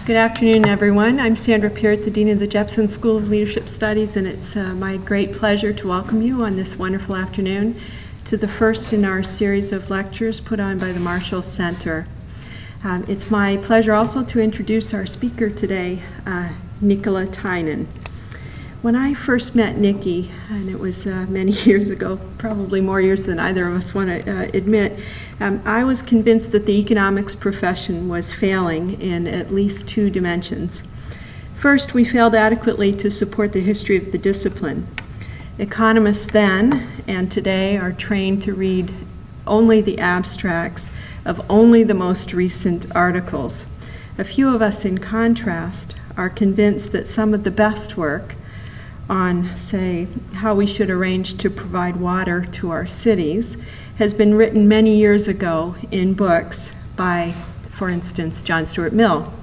Good afternoon, everyone. I'm Sandra Peart, the Dean of the Jepson School of Leadership Studies, and it's my great pleasure to welcome you on this wonderful afternoon to the first in our series of lectures put on by the Marshall Center. It's my pleasure also to introduce our speaker today, Nicola Tynan. When I first met Nikki, and it was many years ago, probably more years than either of us want to admit, I was convinced that the economics profession was failing in at least two dimensions. First, we failed adequately to support the history of the discipline. Economists then and today are trained to read only the abstracts of only the most recent articles. A few of us, in contrast, are convinced that some of the best work on, say, how we should arrange to provide water to our cities has been written many years ago in books by, for instance, John Stuart Mill.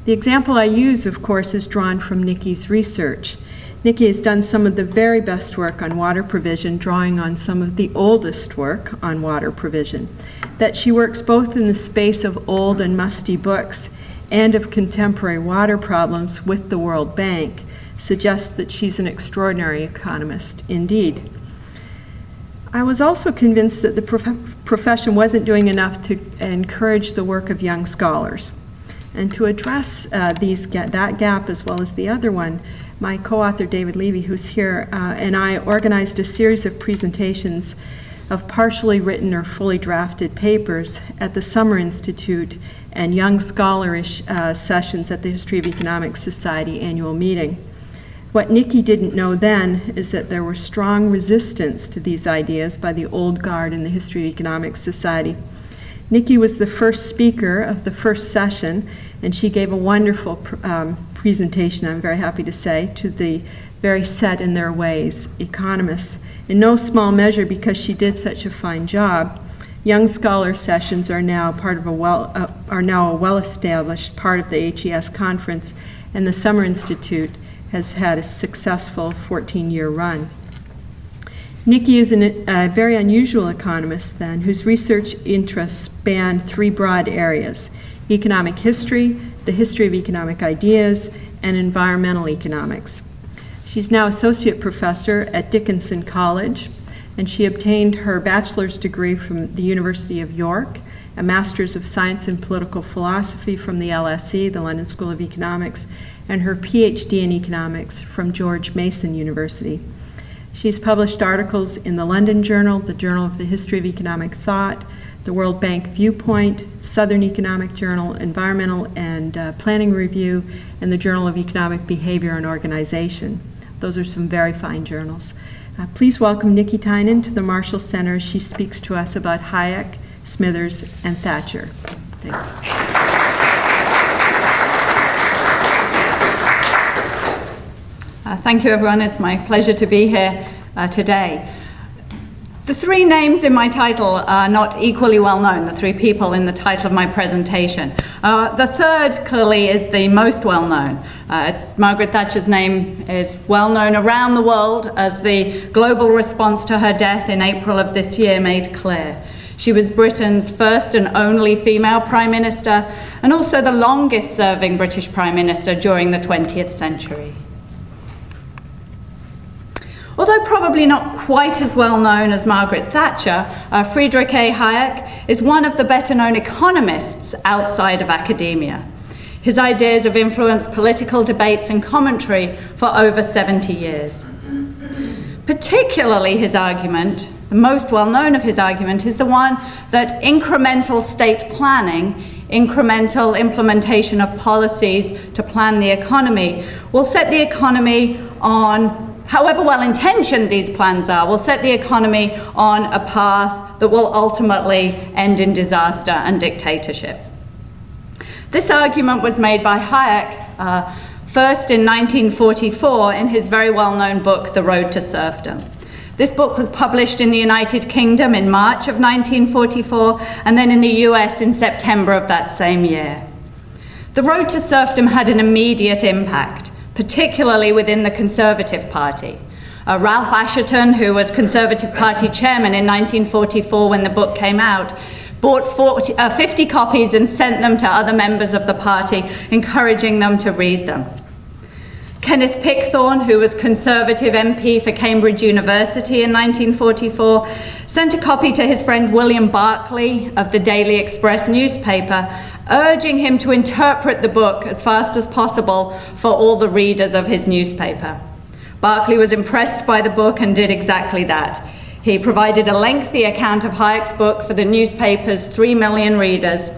The example I use, of course, is drawn from Nikki's research. Nikki has done some of the very best work on water provision, drawing on some of the oldest work on water provision. That she works both in the space of old and musty books and of contemporary water problems with the World Bank suggests that she's an extraordinary economist indeed. I was also convinced that the profession wasn't doing enough to encourage the work of young scholars. And to address that gap as well as the other one, my co-author David Levy, who's here, and I organized a series of presentations of partially written or fully drafted papers at the Summer Institute and Young Scholarish sessions at the History of Economics Society annual meeting. What Nikki didn't know then is that there was strong resistance to these ideas by the old guard in the History of Economics Society. Nikki was the first speaker of the first session, and she gave a wonderful presentation, I'm very happy to say, to the very set in their ways economists. In no small measure because she did such a fine job, Young Scholar sessions are now a well-established part of the HES conference, and the Summer Institute has had a successful 14-year run. Nikki is a very unusual economist, then, whose research interests span three broad areas: economic history, the history of economic ideas, and environmental economics. She's now associate professor at Dickinson College, and she obtained her bachelor's degree from the University of York, a master's of science in political philosophy from the LSE, the London School of Economics, and her PhD in economics from George Mason University. She's published articles in the London Journal, the Journal of the History of Economic Thought, the World Bank Viewpoint, Southern Economic Journal, Environmental and Planning Review, and the Journal of Economic Behavior and Organization. Those are some very fine journals. Please welcome Nikki Tynan to the Marshall Center as she speaks to us about Hayek, Smithers, and Thatcher. Thanks. Thank you, everyone. It's my pleasure to be here today. The three names in my title are not equally well known, the three people in the title of my presentation. The third, clearly, is the most well known. Margaret Thatcher's name is well known around the world, as the global response to her death in April of this year made clear. She was Britain's first and only female Prime Minister, and also the longest serving British Prime Minister during the 20th century. Although probably not quite as well known as Margaret Thatcher, Friedrich A. Hayek is one of the better known economists outside of academia. His ideas have influenced political debates and commentary for over 70 years. Particularly his argument, the most well known of his argument, is the one that incremental state planning, incremental implementation of policies to plan the economy, will set the economy on, however well-intentioned these plans are, will set the economy on a path that will ultimately end in disaster and dictatorship. This argument was made by Hayek first in 1944 in his very well-known book, The Road to Serfdom. This book was published in the United Kingdom in March of 1944, and then in the US in September of that same year. The Road to Serfdom had an immediate impact, particularly within the Conservative Party. Ralph Asherton, who was Conservative Party chairman in 1944 when the book came out, bought 50 copies and sent them to other members of the party, encouraging them to read them. Kenneth Pickthorne, who was Conservative MP for Cambridge University in 1944, sent a copy to his friend William Berkeley of the Daily Express newspaper, urging him to interpret the book as fast as possible for all the readers of his newspaper. Berkeley was impressed by the book and did exactly that. He provided a lengthy account of Hayek's book for the newspaper's 3 million readers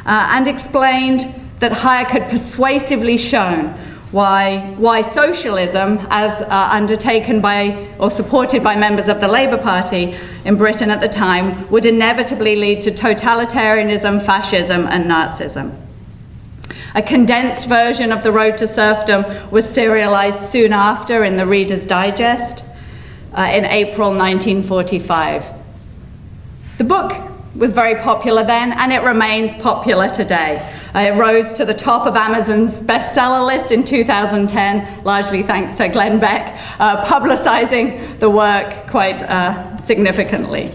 and explained that Hayek had persuasively shown why socialism, as undertaken by or supported by members of the Labour Party in Britain at the time, would inevitably lead to totalitarianism, fascism, and Nazism. A condensed version of The Road to Serfdom was serialized soon after in the Reader's Digest in April 1945. The book was very popular then, and it remains popular today. It rose to the top of Amazon's bestseller list in 2010, largely thanks to Glenn Beck, publicizing the work quite significantly.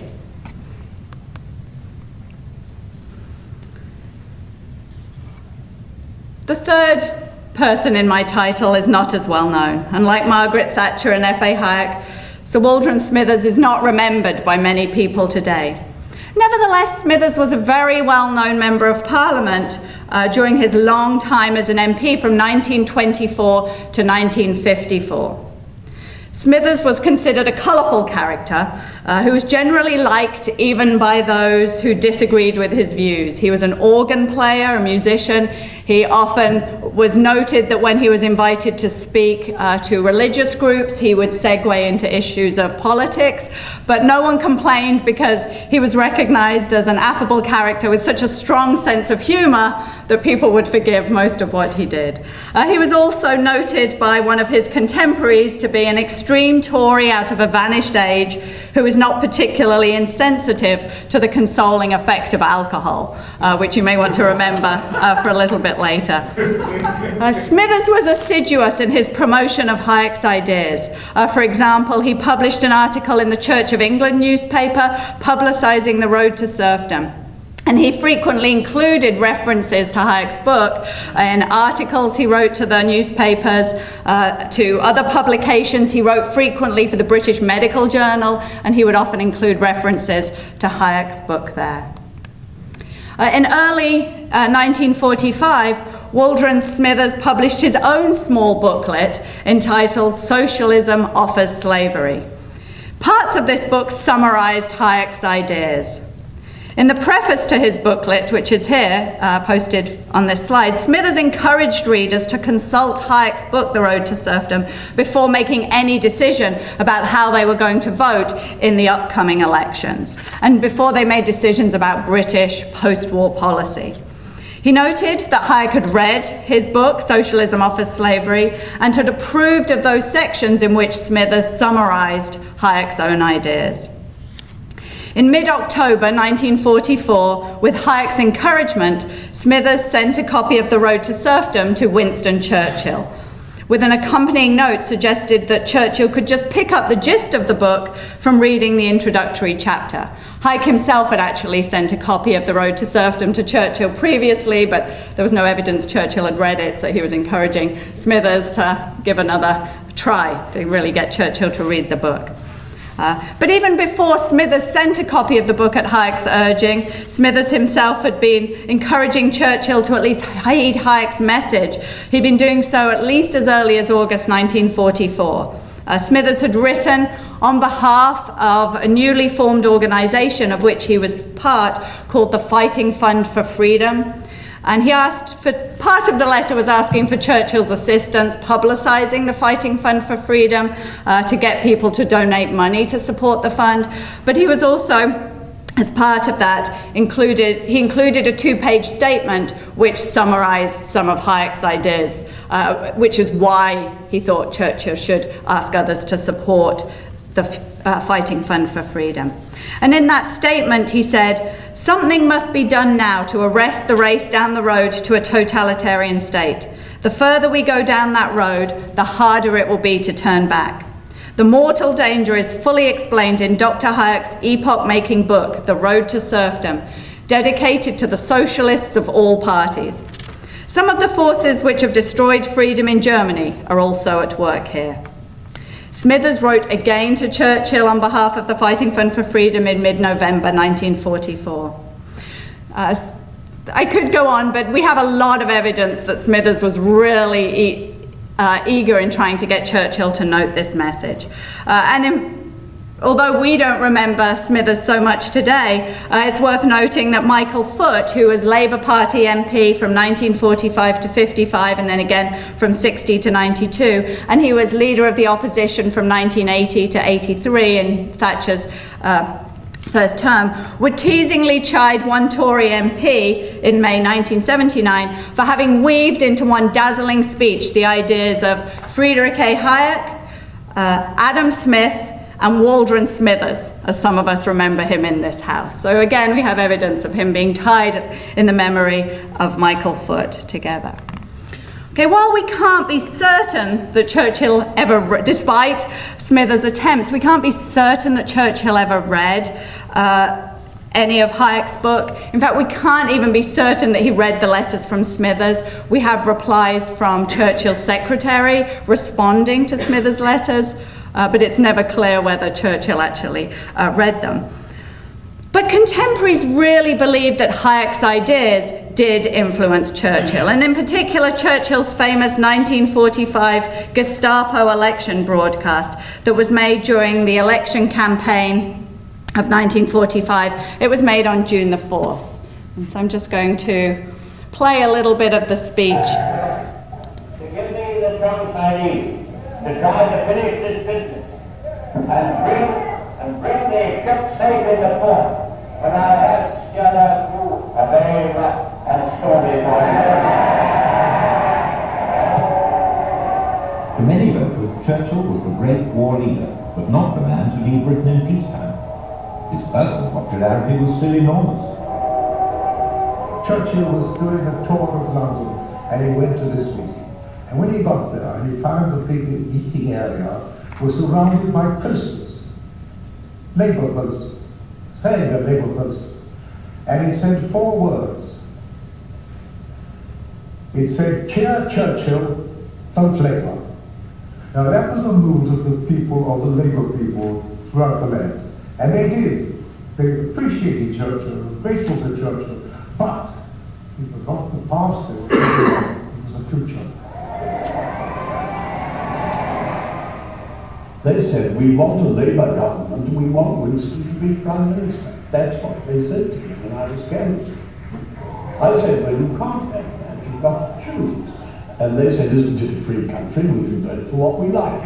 The third person in my title is not as well known. Unlike Margaret Thatcher and F.A. Hayek, Sir Waldron Smithers is not remembered by many people today. Nevertheless, Smithers was a very well-known member of Parliament during his long time as an MP from 1924 to 1954. Smithers was considered a colourful character who was generally liked even by those who disagreed with his views. He was an organ player, a musician. He often was noted that when he was invited to speak to religious groups, he would segue into issues of politics, but no one complained because he was recognised as an affable character with such a strong sense of humour that people would forgive most of what he did. He was also noted by one of his contemporaries to be an extreme Tory out of a vanished age who is not particularly insensitive to the consoling effect of alcohol, which you may want to remember for a little bit later. Smithers was assiduous in his promotion of Hayek's ideas. For example, he published an article in the Church of England newspaper publicising The Road to Serfdom. And he frequently included references to Hayek's book in articles he wrote to the newspapers, to other publications. He wrote frequently for the British Medical Journal, and he would often include references to Hayek's book there. In early 1945, Waldron Smithers published his own small booklet entitled Socialism Offers Slavery. Parts of this book summarized Hayek's ideas. In the preface to his booklet, which is here, posted on this slide, Smithers encouraged readers to consult Hayek's book, The Road to Serfdom, before making any decision about how they were going to vote in the upcoming elections, and before they made decisions about British post-war policy. He noted that Hayek had read his book, Socialism Offers Slavery, and had approved of those sections in which Smithers summarized Hayek's own ideas. In mid-October 1944, with Hayek's encouragement, Smithers sent a copy of The Road to Serfdom to Winston Churchill, with an accompanying note suggested that Churchill could just pick up the gist of the book from reading the introductory chapter. Hayek himself had actually sent a copy of The Road to Serfdom to Churchill previously, but there was no evidence Churchill had read it, so he was encouraging Smithers to give another try to really get Churchill to read the book. But even before Smithers sent a copy of the book at Hayek's urging, Smithers himself had been encouraging Churchill to at least heed Hayek's message. He'd been doing so at least as early as August 1944. Smithers had written on behalf of a newly formed organisation of which he was part called the Fighting Fund for Freedom. And he asked for, part of the letter was asking for Churchill's assistance publicising the Fighting Fund for Freedom to get people to donate money to support the fund. But he was also, as part of that, he included a 2-page statement which summarised some of Hayek's ideas, which is why he thought Churchill should ask others to support the Fighting Fund for Freedom. And in that statement he said, "Something must be done now to arrest the race down the road to a totalitarian state. The further we go down that road, the harder it will be to turn back. The mortal danger is fully explained in Dr. Hayek's epoch-making book, The Road to Serfdom. dedicated to the socialists of all parties. Some of the forces which have destroyed freedom in Germany are also at work here. Smithers wrote again to Churchill on behalf of the Fighting Fund for Freedom in mid-November 1944. I could go on, but we have a lot of evidence that Smithers was really eager in trying to get Churchill to note this message. Although we don't remember Smithers so much today, it's worth noting that Michael Foot, who was Labour Party MP from 1945 to 55 and then again from 60 to 92, and he was leader of the opposition from 1980 to 83 in Thatcher's first term, would teasingly chide one Tory MP in May 1979 for having weaved into one dazzling speech the ideas of Friedrich A. Hayek, Adam Smith, and Waldron Smithers, as some of us remember him in this house. So again, we have evidence of him being tied in the memory of Michael Foot together. Okay, while we can't be certain that Churchill ever, despite Smithers' attempts, we can't be certain that Churchill ever read any of Hayek's book. In fact, we can't even be certain that he read the letters from Smithers. We have replies from Churchill's secretary responding to Smithers' letters, but it's never clear whether Churchill actually read them. But contemporaries really believed that Hayek's ideas did influence Churchill, and in particular Churchill's famous 1945 Gestapo election broadcast that was made during the election campaign of 1945. It was made on June the 4th. And so I'm just going to play a little bit of the speech. To give me the trunks I need to try to finish this business and bring the ship safe into port when I have steered her through a very rough and stormy voyage. To many voters, Churchill was the great war leader, but not the man to lead Britain in peacetime. His personal popularity was still enormous. Churchill was doing a tour of London and he went to this meeting. And when he got there, he found the big meeting area was surrounded by posters, Labour posters, saying the Labour posters. And he said 4 words. It said, "Cheer Churchill, vote Labour." Now that was the mood of the people, of the Labour people throughout the land. And they did. They appreciated Churchill, were grateful to Churchill, but he forgot the past, it was the future. They said, we want a Labour government and we want Winston to be Prime Minister. That's what they said to me when I was canvassing. I said, well, you can't have that, you've got to choose. And they said, isn't it a free country? We can vote for what we like.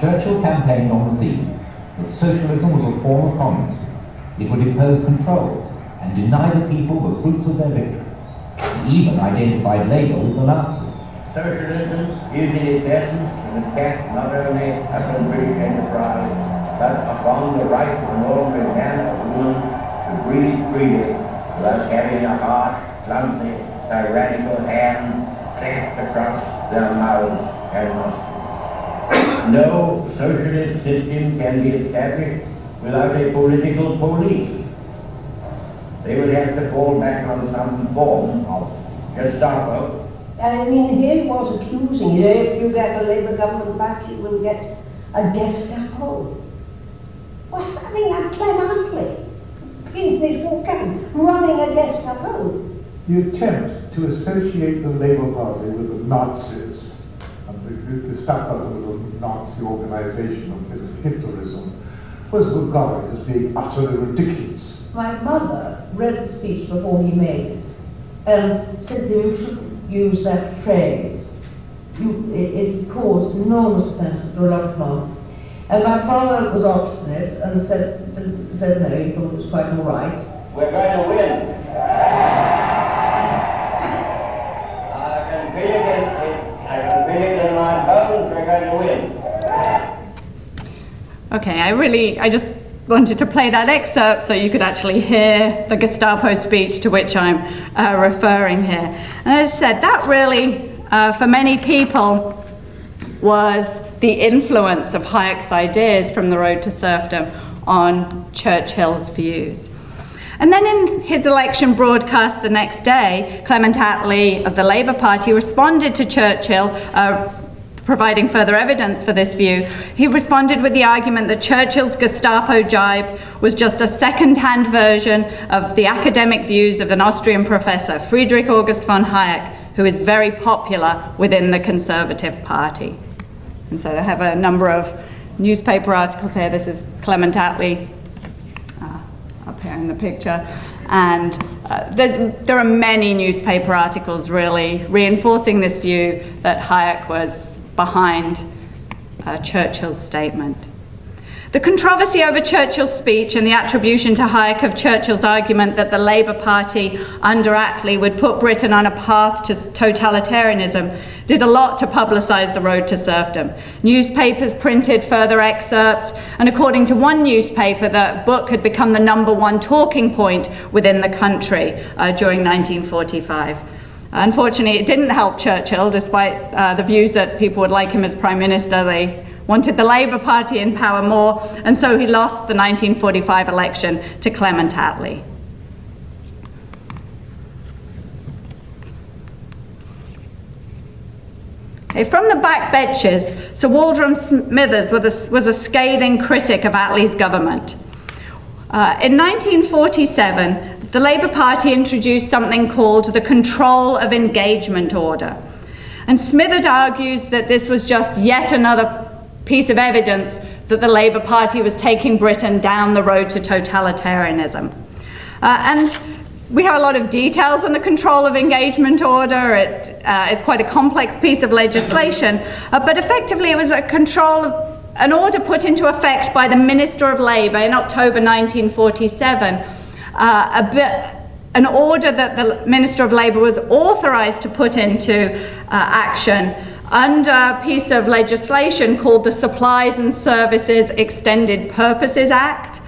Churchill campaigned on the theme that socialism was a form of communism. It would impose controls and deny the people the fruits of their victory. He even identified Labour with the Nazis. Socialism is in its essence an attack not only upon British enterprise, but upon the right of an ordinary man or woman to breathe freely without having a harsh, clumsy, tyrannical hand clasped across their mouths and nostrils. No socialist system can be established without a political police. They would have to fall back on some form of Gestapo. I mean, here he was accusing, if you get the Labour government back, you will get a Gestapo. Well, I mean, like Clement Attlee, in his book, running a Gestapo. The attempt to associate the Labour Party with the Nazis, and the Gestapo was a Nazi organization, a bit of Hitlerism, was regarded as being utterly ridiculous. My mother read the speech before he made it, and said to him, you shouldn't use that phrase. It caused enormous offense to a lot of people. And my father was obstinate and said no, he thought it was quite all right. We're going to win. I can feel it in my bones, we're going to win. Okay, I just wanted to play that excerpt so you could actually hear the Gestapo speech to which I'm referring here. And as I said, that really, for many people, was the influence of Hayek's ideas from The Road to Serfdom on Churchill's views. And then in his election broadcast the next day, Clement Attlee of the Labour Party responded to Churchill, providing further evidence for this view. He responded with the argument that Churchill's Gestapo jibe was just a second-hand version of the academic views of an Austrian professor, Friedrich August von Hayek, who is very popular within the Conservative Party. And so I have a number of newspaper articles here. This is Clement Attlee up here in the picture. And there are many newspaper articles really reinforcing this view that Hayek was behind Churchill's statement. The controversy over Churchill's speech and the attribution to Hayek of Churchill's argument that the Labour Party under Attlee would put Britain on a path to totalitarianism did a lot to publicise the road to serfdom. Newspapers printed further excerpts, and according to one newspaper, the book had become the #1 talking point within the country during 1945. Unfortunately, it didn't help Churchill, despite the views that people would like him as Prime Minister. They wanted the Labour Party in power more, and so he lost the 1945 election to Clement Attlee. Okay, from the back benches, Sir Waldron Smithers was a scathing critic of Attlee's government. In 1947, the Labour Party introduced something called the Control of Engagement Order. And Smithers argues that this was just yet another piece of evidence that the Labour Party was taking Britain down the road to totalitarianism. And we have a lot of details on the Control of Engagement Order. It is quite a complex piece of legislation, but effectively it was an order put into effect by the Minister of Labour in October 1947, an order that the Minister of Labour was authorised to put into action under a piece of legislation called the Supplies and Services Extended Purposes Act,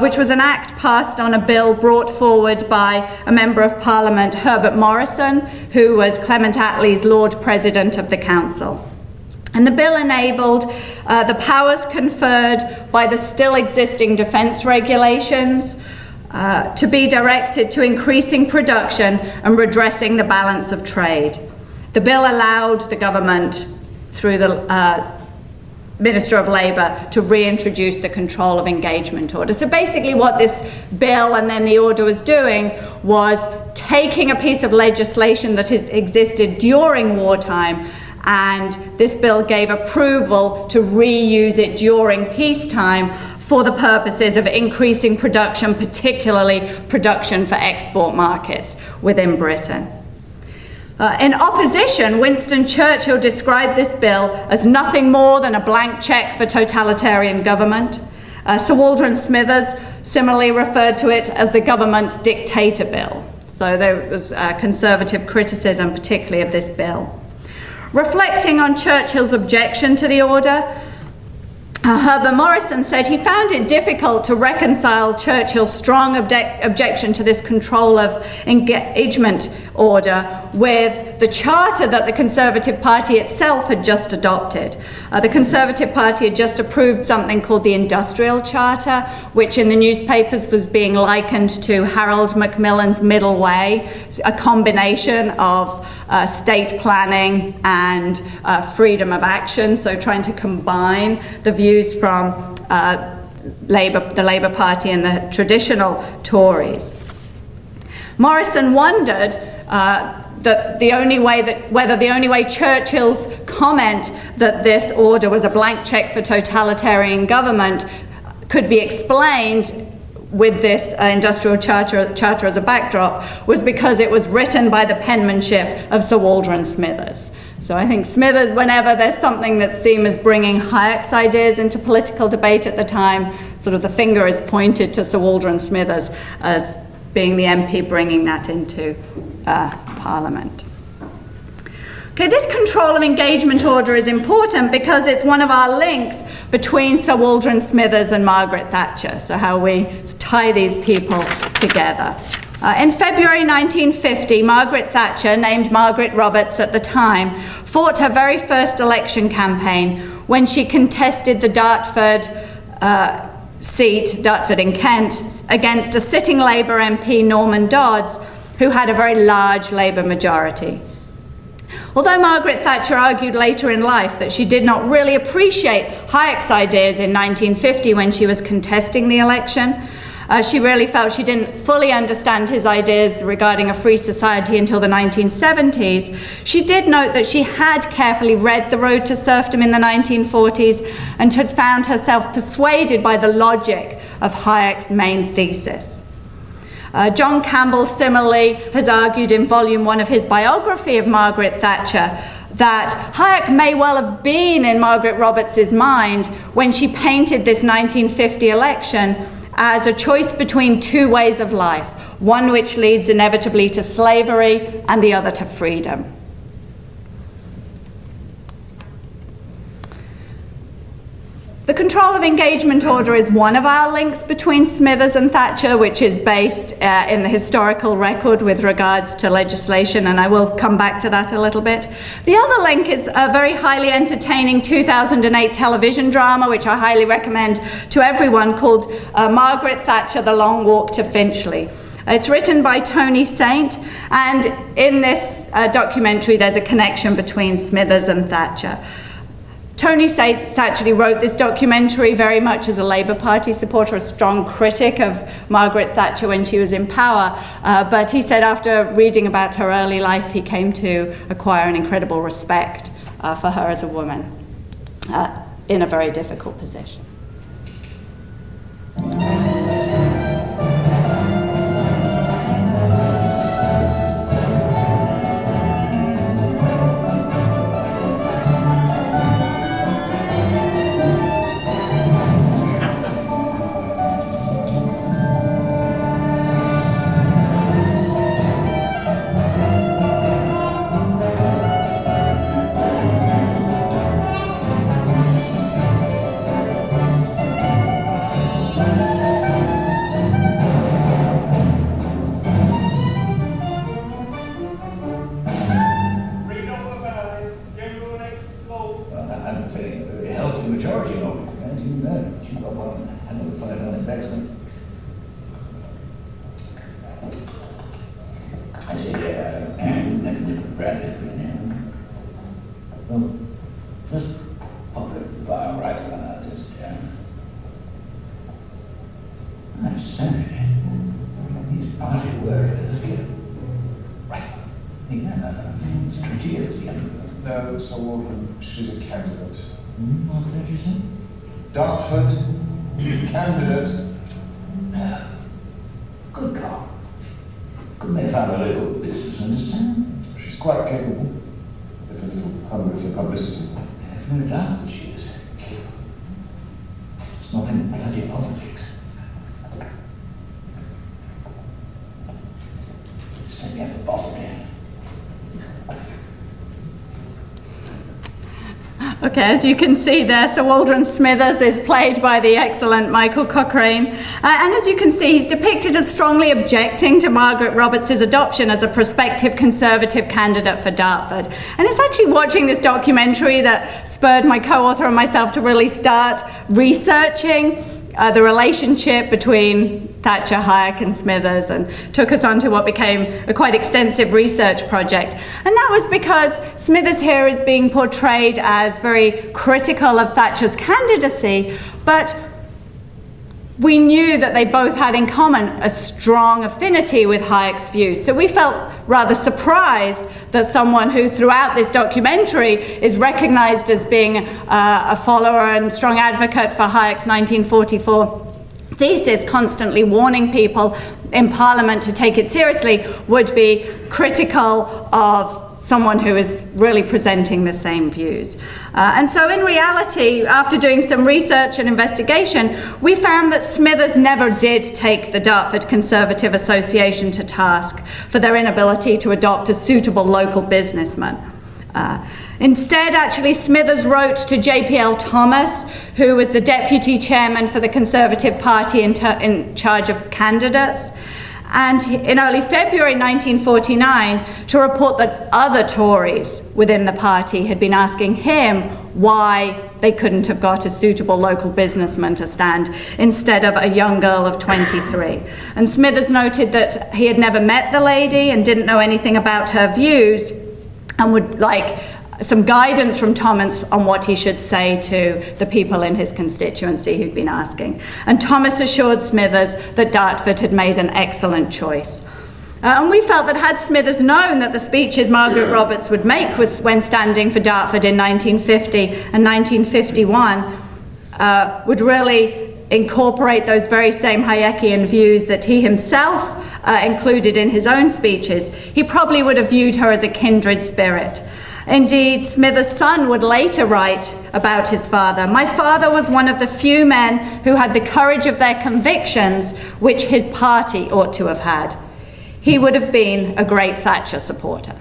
which was an act passed on a bill brought forward by a Member of Parliament, Herbert Morrison, who was Clement Attlee's Lord President of the Council. And the bill enabled the powers conferred by the still existing defence regulations to be directed to increasing production and redressing the balance of trade. The bill allowed the government, through the Minister of Labour, to reintroduce the Control of Engagement Order. So basically what this bill and then the order was doing was taking a piece of legislation that had existed during wartime, and this bill gave approval to reuse it during peacetime for the purposes of increasing production, particularly production for export markets within Britain. In opposition, Winston Churchill described this bill as nothing more than a blank cheque for totalitarian government. Sir Waldron Smithers similarly referred to it as the government's dictator bill. So there was conservative criticism, particularly of this bill. Reflecting on Churchill's objection to the order, Herbert Morrison said he found it difficult to reconcile Churchill's strong objection to this Control of Engagement Order with the charter that the Conservative Party itself had just adopted. The Conservative Party had just approved something called the Industrial Charter, which in the newspapers was being likened to Harold Macmillan's Middle Way, a combination of state planning and freedom of action, so trying to combine the views from the Labour Party and the traditional Tories. Morrison wondered whether the only way Churchill's comment that this order was a blank cheque for totalitarian government could be explained with this industrial charter as a backdrop was because it was written by the penmanship of Sir Waldron Smithers. So I think Smithers, whenever there's something that seems as bringing Hayek's ideas into political debate at the time, sort of the finger is pointed to Sir Waldron Smithers as being the MP bringing that into Parliament. Okay, this Control of Engagement Order is important because it's one of our links between Sir Waldron Smithers and Margaret Thatcher, so how we tie these people together. In February 1950, Margaret Thatcher, named Margaret Roberts at the time, fought her very first election campaign when she contested the Dartford seat, Dartford in Kent, against a sitting Labour MP, Norman Dodds, who had a very large Labour majority. Although Margaret Thatcher argued later in life that she did not really appreciate Hayek's ideas in 1950 when she was contesting the election, she really felt she didn't fully understand his ideas regarding a free society until the 1970s. She did note that she had carefully read The Road to Serfdom in the 1940s and had found herself persuaded by the logic of Hayek's main thesis. John Campbell similarly has argued in volume 1 of his biography of Margaret Thatcher that Hayek may well have been in Margaret Roberts's mind when she painted this 1950 election as a choice between two ways of life, one which leads inevitably to slavery and the other to freedom. The control of engagement order is one of our links between Smithers and Thatcher, which is based in the historical record with regards to legislation, and I will come back to that a little bit. The other link is a very highly entertaining 2008 television drama, which I highly recommend to everyone, called Margaret Thatcher, The Long Walk to Finchley. It's written by Tony Saint, and in this documentary there's a connection between Smithers and Thatcher. Tony Saint actually wrote this documentary very much as a Labour Party supporter, a strong critic of Margaret Thatcher when she was in power, but he said after reading about her early life he came to acquire an incredible respect for her as a woman in a very difficult position. No, Sir Waldron, she's a candidate. What's that you said? Dartford, candidate. Good God. Couldn't they find a local business, understand? She's quite capable, if a little hungry for publicity. I have no doubt that she is. It's not in bloody politics. Send me have a bottle here. Okay, as you can see there, Sir Waldron Smithers is played by the excellent Michael Cochrane. And as you can see, he's depicted as strongly objecting to Margaret Roberts' adoption as a prospective Conservative candidate for Dartford. And it's actually watching this documentary that spurred my co-author and myself to really start researching the relationship between Thatcher, Hayek and Smithers, and took us on to what became a quite extensive research project. And that was because Smithers here is being portrayed as very critical of Thatcher's candidacy, but we knew that they both had in common a strong affinity with Hayek's views. So we felt rather surprised that someone who throughout this documentary is recognized as being a follower and strong advocate for Hayek's 1944 thesis, constantly warning people in Parliament to take it seriously, would be critical of someone who is really presenting the same views. And so in reality, after doing some research and investigation, we found that Smithers never did take the Dartford Conservative Association to task for their inability to adopt a suitable local businessman. Instead, actually, Smithers wrote to JPL Thomas, who was the deputy chairman for the Conservative Party in charge of candidates, and in early February 1949 to report that other Tories within the party had been asking him why they couldn't have got a suitable local businessman to stand instead of a young girl of 23. And Smithers noted that he had never met the lady and didn't know anything about her views and would like some guidance from Thomas on what he should say to the people in his constituency who'd been asking. And Thomas assured Smithers that Dartford had made an excellent choice. And we felt that had Smithers known that the speeches Margaret Roberts would make was when standing for Dartford in 1950 and 1951 would really incorporate those very same Hayekian views that he himself included in his own speeches, he probably would have viewed her as a kindred spirit. Indeed, Smithers' son would later write about his father, "My father was one of the few men who had the courage of their convictions which his party ought to have had. He would have been a great Thatcher supporter."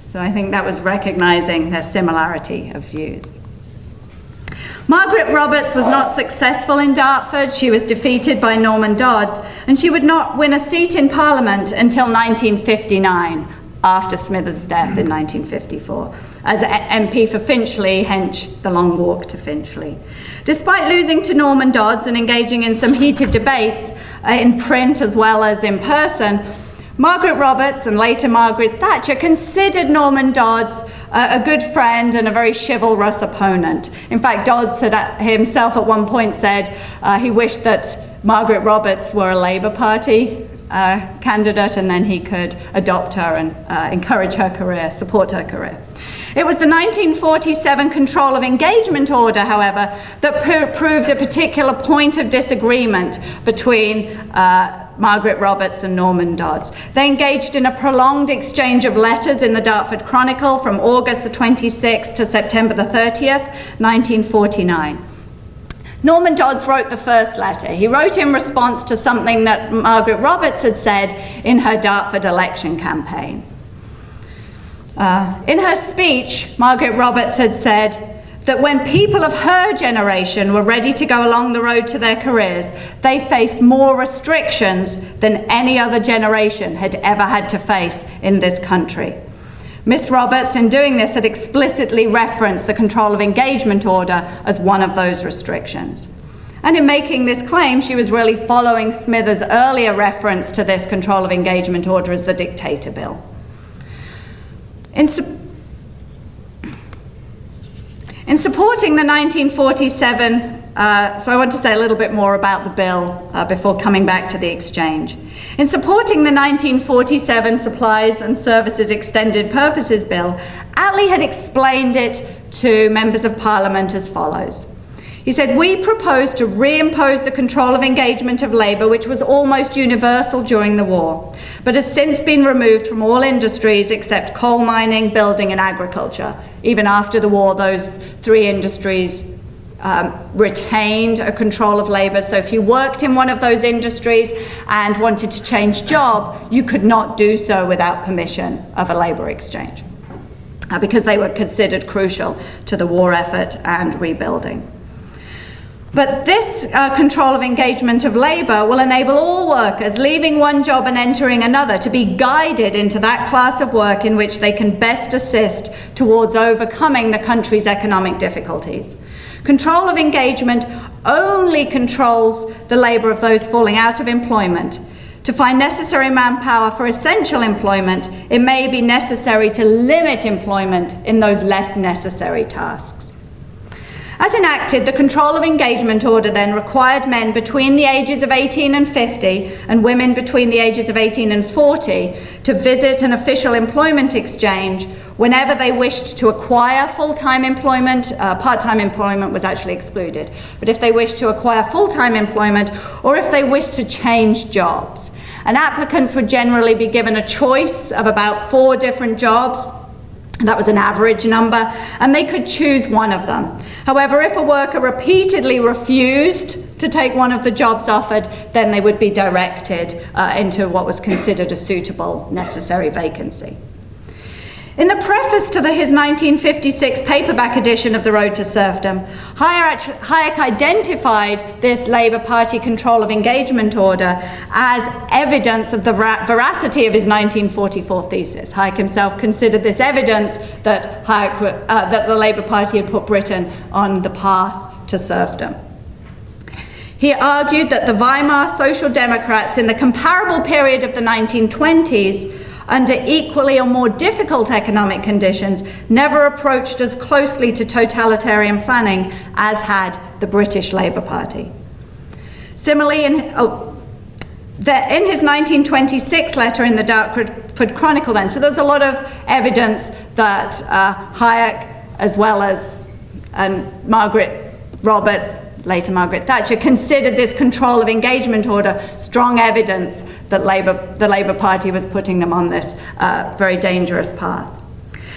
So I think that was recognizing their similarity of views. Margaret Roberts was not successful in Dartford. She was defeated by Norman Dodds, and she would not win a seat in Parliament until 1959, after Smithers' death in 1954, as MP for Finchley, hence the long walk to Finchley. Despite losing to Norman Dodds and engaging in some heated debates in print as well as in person, Margaret Roberts and later Margaret Thatcher considered Norman Dodds a good friend and a very chivalrous opponent. In fact, Dodds had himself at one point said he wished that Margaret Roberts were a Labour Party candidate, and then he could adopt her and encourage her career, support her career. It was the 1947 Control of Engagement Order, however, that proved a particular point of disagreement between Margaret Roberts and Norman Dodds. They engaged in a prolonged exchange of letters in the Dartford Chronicle from August the 26th to September the 30th, 1949. Norman Dodds wrote the first letter. He wrote in response to something that Margaret Roberts had said in her Dartford election campaign. In her speech, Margaret Roberts had said that when people of her generation were ready to go along the road to their careers, they faced more restrictions than any other generation had ever had to face in this country. Miss Roberts, in doing this, had explicitly referenced the Control of Engagement Order as one of those restrictions. And in making this claim, she was really following Smithers' earlier reference to this Control of Engagement Order as the Dictator Bill. In supporting the 1947, so I want to say a little bit more about the bill before coming back to the exchange. In supporting the 1947 Supplies and Services Extended Purposes Bill, Attlee had explained it to members of Parliament as follows. He said, "We propose to reimpose the control of engagement of labour, which was almost universal during the war, but has since been removed from all industries except coal mining, building and agriculture." Even after the war, those three industries retained a control of labour. So if you worked in one of those industries and wanted to change job, you could not do so without permission of a labour exchange because they were considered crucial to the war effort and rebuilding. But this control of engagement of labour will enable all workers leaving one job and entering another to be guided into that class of work in which they can best assist towards overcoming the country's economic difficulties. Control of engagement only controls the labour of those falling out of employment. To find necessary manpower for essential employment, it may be necessary to limit employment in those less necessary tasks. As enacted, the Control of Engagement Order then required men between the ages of 18 and 50 and women between the ages of 18 and 40 to visit an official employment exchange whenever they wished to acquire full-time employment. Part-time employment was actually excluded. But if they wished to acquire full-time employment or if they wished to change jobs. And applicants would generally be given a choice of about 4 different jobs. That was an average number, and they could choose one of them. However, if a worker repeatedly refused to take one of the jobs offered, then they would be directed into what was considered a suitable, necessary vacancy. In the preface to his 1956 paperback edition of The Road to Serfdom, Hayek identified this Labour Party control of engagement order as evidence of the veracity of his 1944 thesis. Hayek himself considered this evidence that, that the Labour Party had put Britain on the path to serfdom. He argued that the Weimar Social Democrats in the comparable period of the 1920s, under equally or more difficult economic conditions, never approached as closely to totalitarian planning as had the British Labour Party. Similarly, in his 1926 letter in the Dartford Chronicle then, so there's a lot of evidence that Hayek, as well as Margaret Roberts, later Margaret Thatcher, considered this control of engagement order strong evidence that the Labour Party was putting them on this very dangerous path.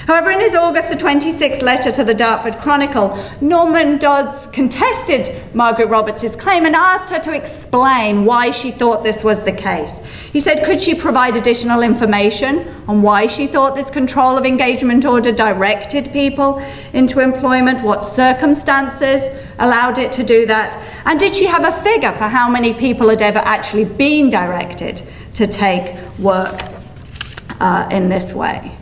However, in his August the 26th letter to the Dartford Chronicle, Norman Dodds contested Margaret Roberts' claim and asked her to explain why she thought this was the case. He said, could she provide additional information on why she thought this control of engagement order directed people into employment, what circumstances allowed it to do that, and did she have a figure for how many people had ever actually been directed to take work in this way?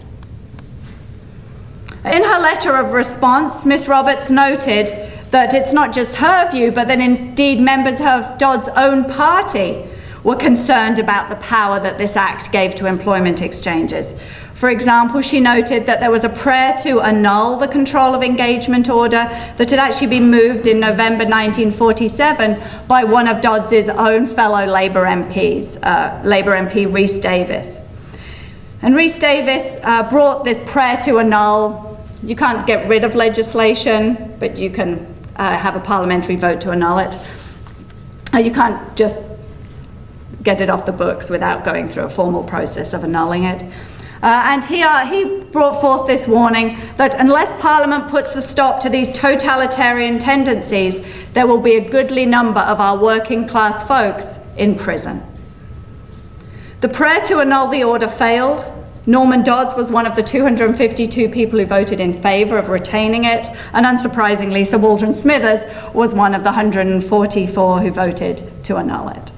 In her letter of response, Miss Roberts noted that it's not just her view, but that indeed members of Dodd's own party were concerned about the power that this act gave to employment exchanges. For example, she noted that there was a prayer to annul the control of engagement order that had actually been moved in November 1947 by one of Dodds' own fellow Labour MPs, Labour MP Rhys Davies. And Rhys Davies brought this prayer to annul. You can't get rid of legislation, but you can have a parliamentary vote to annul it. You can't just get it off the books without going through a formal process of annulling it. And he brought forth this warning that unless Parliament puts a stop to these totalitarian tendencies, there will be a goodly number of our working class folks in prison. The prayer to annul the order failed. Norman Dodds was one of the 252 people who voted in favour of retaining it, and unsurprisingly, Sir Waldron Smithers was one of the 144 who voted to annul it.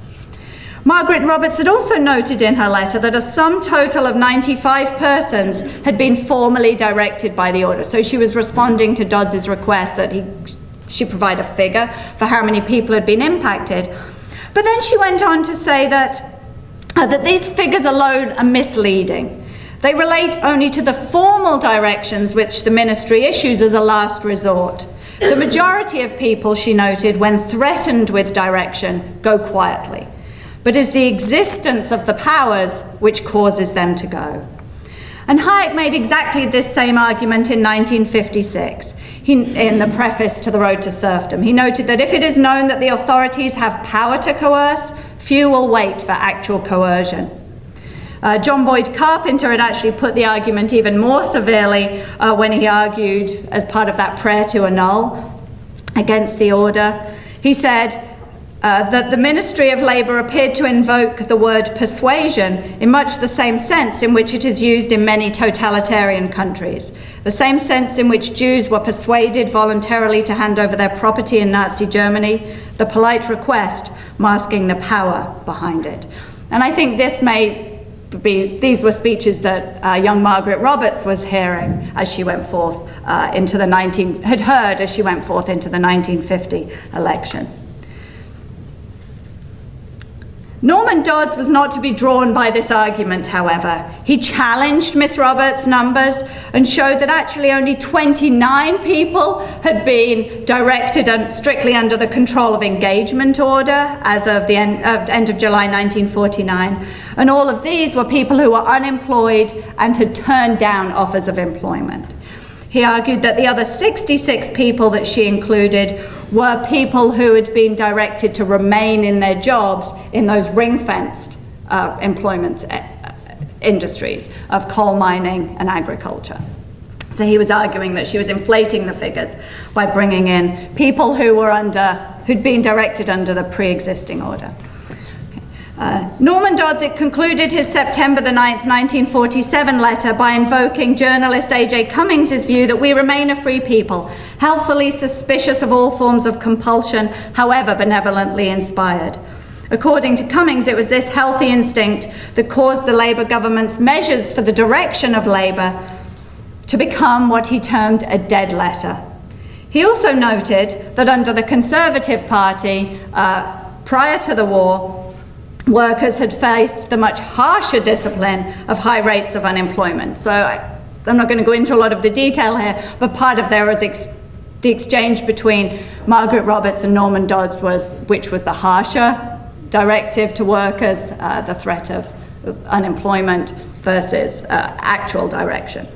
Margaret Roberts had also noted in her letter that a sum total of 95 persons had been formally directed by the order. So she was responding to Dodds' request that she provide a figure for how many people had been impacted. But then she went on to say that these figures alone are misleading. They relate only to the formal directions which the ministry issues as a last resort. The majority of people, she noted, when threatened with direction, go quietly. But it's the existence of the powers which causes them to go. And Hayek made exactly this same argument in 1956 in the preface to The Road to Serfdom. He noted that if it is known that the authorities have power to coerce, few will wait for actual coercion. John Boyd Carpenter had actually put the argument even more severely when he argued as part of that prayer to annul against the order. He said that the Ministry of Labour appeared to invoke the word persuasion in much the same sense in which it is used in many totalitarian countries, the same sense in which Jews were persuaded voluntarily to hand over their property in Nazi Germany, the polite request masking the power behind it. And I think these were speeches that young Margaret Roberts was hearing as she went forth had heard as she went forth into the 1950 election. Norman Dodds was not to be drawn by this argument, however. He challenged Miss Roberts' numbers and showed that actually only 29 people had been directed strictly under the control of engagement order as of the end of July 1949. And all of these were people who were unemployed and had turned down offers of employment. He argued that the other 66 people that she included were people who had been directed to remain in their jobs in those ring-fenced employment industries of coal mining and agriculture. So he was arguing that she was inflating the figures by bringing in people who'd been directed under the pre-existing order. Okay. Norman Dodds concluded his September the 9th, 1947 letter by invoking journalist A.J. Cummings' view that we remain a free people, healthily suspicious of all forms of compulsion, however benevolently inspired. According to Cummings, it was this healthy instinct that caused the Labour government's measures for the direction of Labour to become what he termed a dead letter. He also noted that under the Conservative Party, prior to the war, workers had faced the much harsher discipline of high rates of unemployment. So I'm not going to go into a lot of the detail here, but part of there was the exchange between Margaret Roberts and Norman Dodds which was the harsher directive to workers, the threat of unemployment versus actual direction.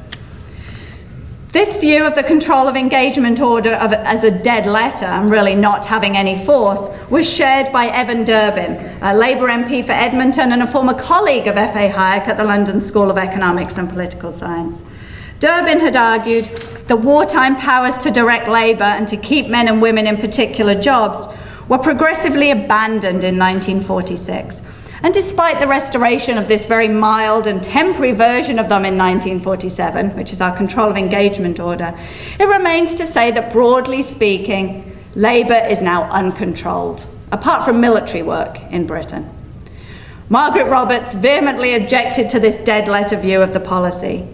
This view of the control of engagement order as a dead letter and really not having any force was shared by Evan Durbin, a Labour MP for Edmonton and a former colleague of F.A. Hayek at the London School of Economics and Political Science. Durbin had argued that wartime powers to direct labour and to keep men and women in particular jobs were progressively abandoned in 1946. And despite the restoration of this very mild and temporary version of them in 1947, which is our control of engagement order, it remains to say that broadly speaking, labour is now uncontrolled, apart from military work in Britain. Margaret Roberts vehemently objected to this dead letter view of the policy.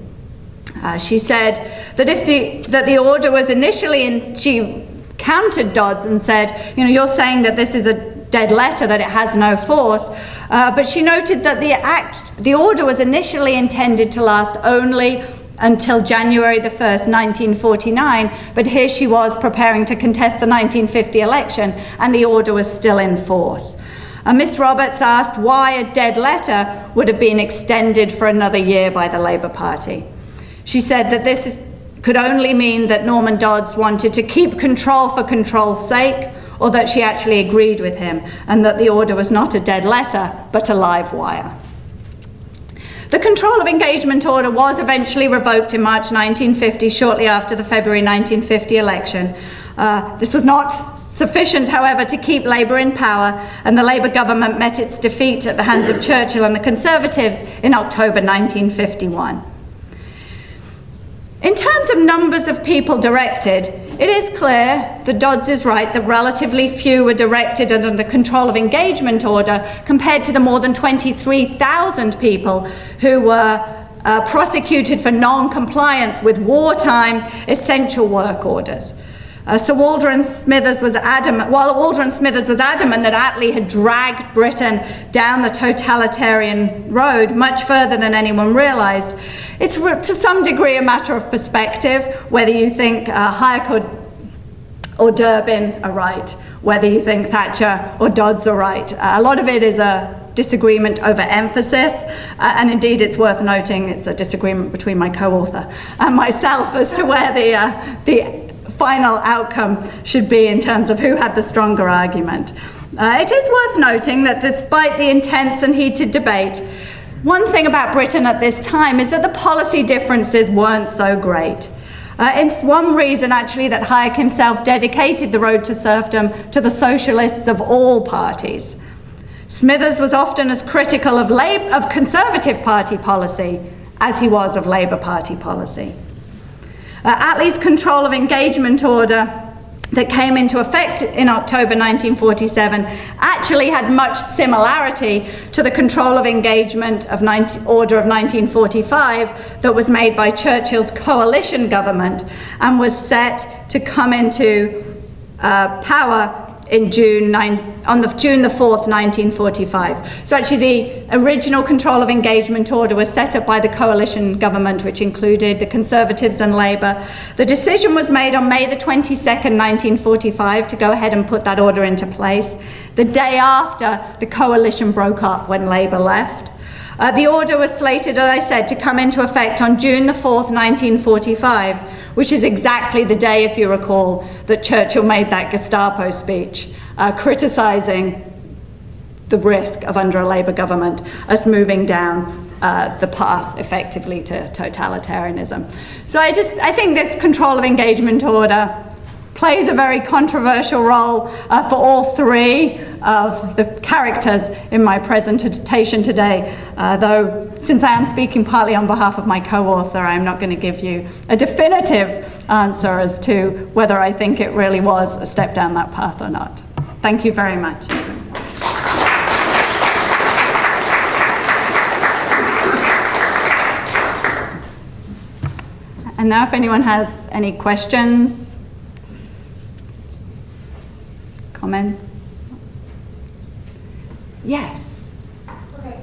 She said that the order was initially she countered Dodds and said, you're saying that this is a dead letter, that it has no force, but she noted that the order was initially intended to last only until January the 1st, 1949, but here she was preparing to contest the 1950 election and the order was still in force. Miss Roberts asked why a dead letter would have been extended for another year by the Labour Party. She said that this could only mean that Norman Dodds wanted to keep control for control's sake, or that she actually agreed with him, and that the order was not a dead letter, but a live wire. The control of engagement order was eventually revoked in March 1950, shortly after the February 1950 election. This was not sufficient, however, to keep Labour in power, and the Labour government met its defeat at the hands of Churchill and the Conservatives in October 1951. In terms of numbers of people directed, it is clear that Dodds is right that relatively few were directed under the control of engagement order compared to the more than 23,000 people who were prosecuted for non-compliance with wartime essential work orders. So Waldron Smithers was adamant that Attlee had dragged Britain down the totalitarian road much further than anyone realised. It's to some degree a matter of perspective, whether you think Hayek or Durbin are right, whether you think Thatcher or Dodds are right. A lot of it is a disagreement over emphasis, and indeed it's worth noting it's a disagreement between my co-author and myself as to where the final outcome should be in terms of who had the stronger argument. It is worth noting that despite the intense and heated debate, one thing about Britain at this time is that the policy differences weren't so great. It's one reason actually that Hayek himself dedicated the road to serfdom to the socialists of all parties. Smithers was often as critical of Conservative Party policy as he was of Labour Party policy. Attlee's control of engagement order that came into effect in October 1947 actually had much similarity to the control of engagement order of 1945 that was made by Churchill's coalition government and was set to come into power in June the 4th, 1945. So actually the original control of engagement order was set up by the coalition government, which included the Conservatives and Labour. The decision was made on May the 22nd, 1945 to go ahead and put that order into place. The day after, the coalition broke up when Labour left. The order was slated, as I said, to come into effect on June the 4th, 1945, which is exactly the day, if you recall, that Churchill made that Gestapo speech, criticising the risk of, under a Labour government, us moving down the path effectively to totalitarianism. So I think this control of engagement order plays a very controversial role for all three of the characters in my presentation today, though since I am speaking partly on behalf of my co-author, I'm not going to give you a definitive answer as to whether I think it really was a step down that path or not. Thank you very much. And now if anyone has any questions, comments? Yes. Okay,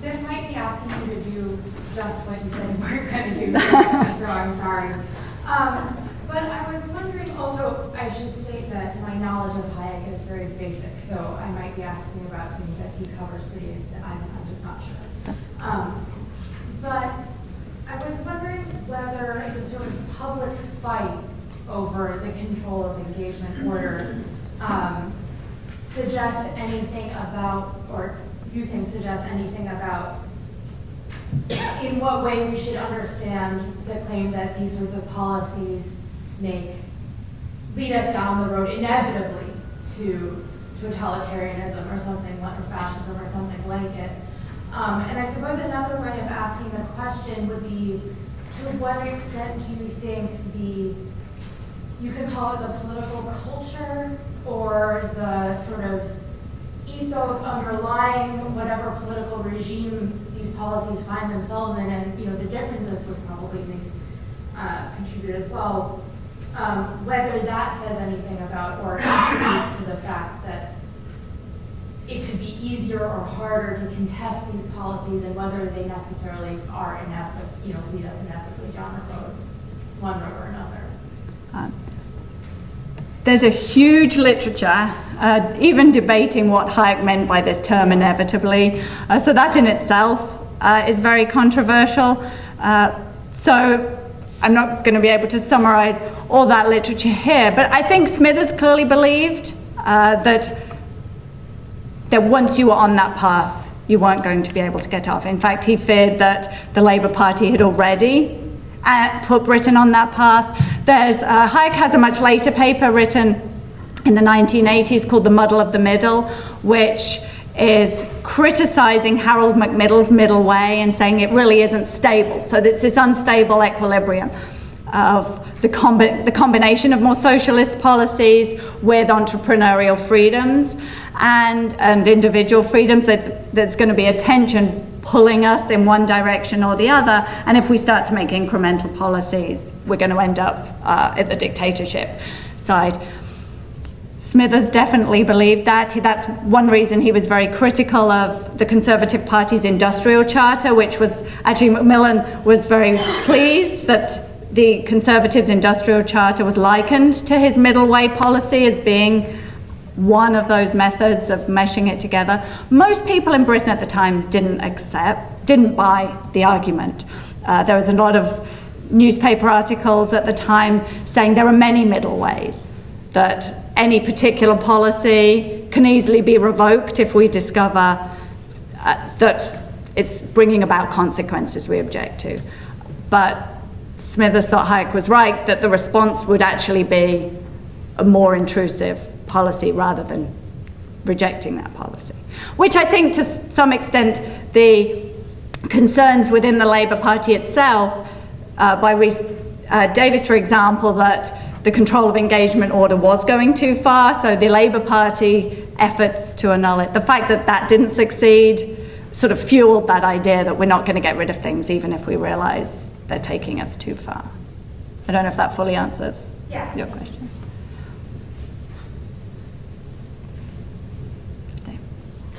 this might be asking you to do just what you said you weren't going to do, so I'm sorry. But I was wondering also, I should state that my knowledge of Hayek is very basic, so I might be asking about things that he covers pretty extensively. I'm just not sure. But I was wondering whether the sort of public fight over the control of engagement order suggests anything about, or you think suggests anything about, in what way we should understand the claim that these sorts of policies lead us down the road inevitably to totalitarianism or something, or fascism or something like it. And I suppose another way of asking the question would be, to what extent do you think you could call it the political culture or the sort of ethos underlying whatever political regime these policies find themselves in, and the differences would probably contribute as well, whether that says anything about or contributes to the fact that it could be easier or harder to contest these policies, and whether they necessarily are lead us inevitably down the road, one road or another. There's a huge literature, even debating what Hayek meant by this term inevitably. So that in itself is very controversial. So I'm not going to be able to summarize all that literature here, but I think Smithers clearly believed that once you were on that path, you weren't going to be able to get off. In fact, he feared that the Labour Party had already put Britain on that path. Hayek has a much later paper written in the 1980s called The Muddle of the Middle, which is criticizing Harold Macmillan's middle way and saying it really isn't stable. So it's this unstable equilibrium of the combination of more socialist policies with entrepreneurial freedoms and individual freedoms, that there's going to be a tension pulling us in one direction or the other, and if we start to make incremental policies, we're going to end up at the dictatorship side. Smithers definitely believed that. That's one reason he was very critical of the Conservative Party's industrial charter, which was actually, Macmillan was very pleased that the Conservatives' industrial charter was likened to his middle way policy as being one of those methods of meshing it together. Most people in Britain at the time didn't buy the argument. There was a lot of newspaper articles at the time saying there are many middle ways, that any particular policy can easily be revoked if we discover that it's bringing about consequences we object to. But Smithers thought Hayek was right, that the response would actually be a more intrusive policy rather than rejecting that policy. Which I think to some extent the concerns within the Labour Party itself, by Rhys Davies, for example, that the control of engagement order was going too far, so the Labour Party efforts to annul it. The fact that that didn't succeed sort of fueled that idea that we're not going to get rid of things even if we realise they're taking us too far. I don't know if that fully answers your question.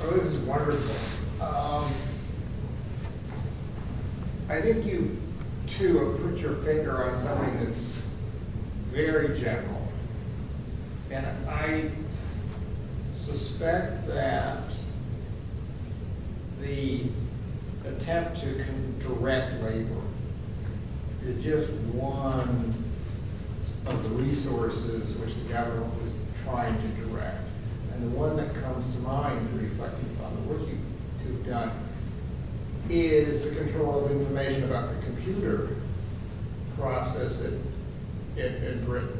Oh, this is wonderful. I think you two have put your finger on something that's very general. And I suspect that the attempt to direct labor is just one of the resources which the government was trying to direct. And the one that comes to mind, reflecting upon the work you two have done, is the control of information about the computer process in Britain.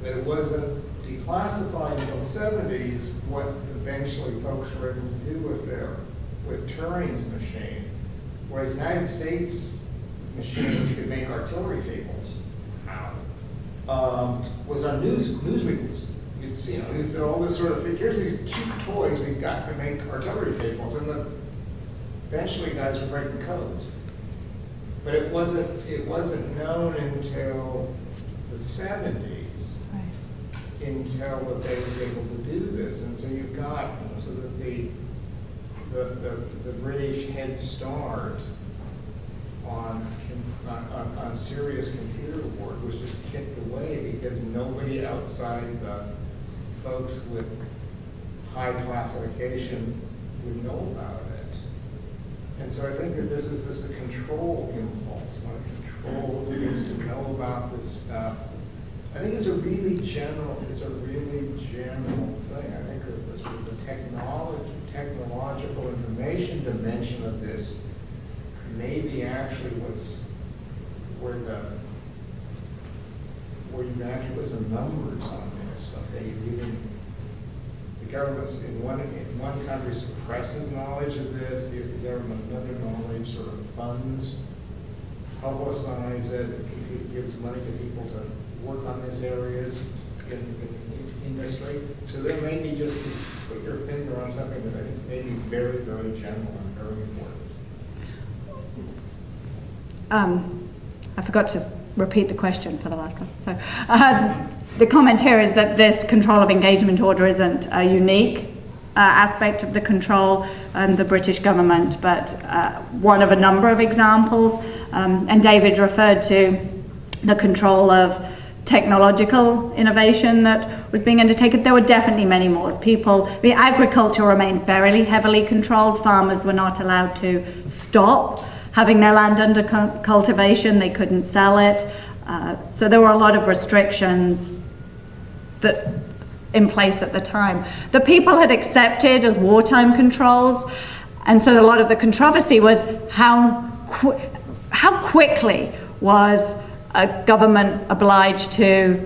that it wasn't declassified until the 70s what eventually folks were able to do with Turing's machine, whereas the United States machine could make artillery tables out, was on newsreels. You'd see, you'd all this sort of, here's these cheap toys we've got to make artillery tables, and eventually guys were breaking codes. But it wasn't known until the 70s, until that they was able to do this. And so you've got so that the British head start on serious computer work was just kicked away because nobody outside the folks with high classification would know about it. And so I think that this is a control impulse. When a control gets to know about this stuff, I think it's a really general thing. I think that this was the technological information dimension of this maybe actually where you can actually put some numbers on this. Okay, the government's in one country suppresses knowledge of this, the government in another knowledge sort of funds, publicize it, gives money to people to work on these areas in industry. So there may be just to put your finger on something that I think may be very, very general and very important. I forgot to repeat the question for the last one. So the comment here is that this control of engagement order isn't a unique aspect of the control and the British government, but one of a number of examples. And David referred to the control of technological innovation that was being undertaken. There were definitely many more. Agriculture remained very heavily controlled. Farmers were not allowed to stop having their land under cultivation. They couldn't sell it. So there were a lot of restrictions that in place at the time. The people had accepted as wartime controls, and so a lot of the controversy was how quickly was a government obliged to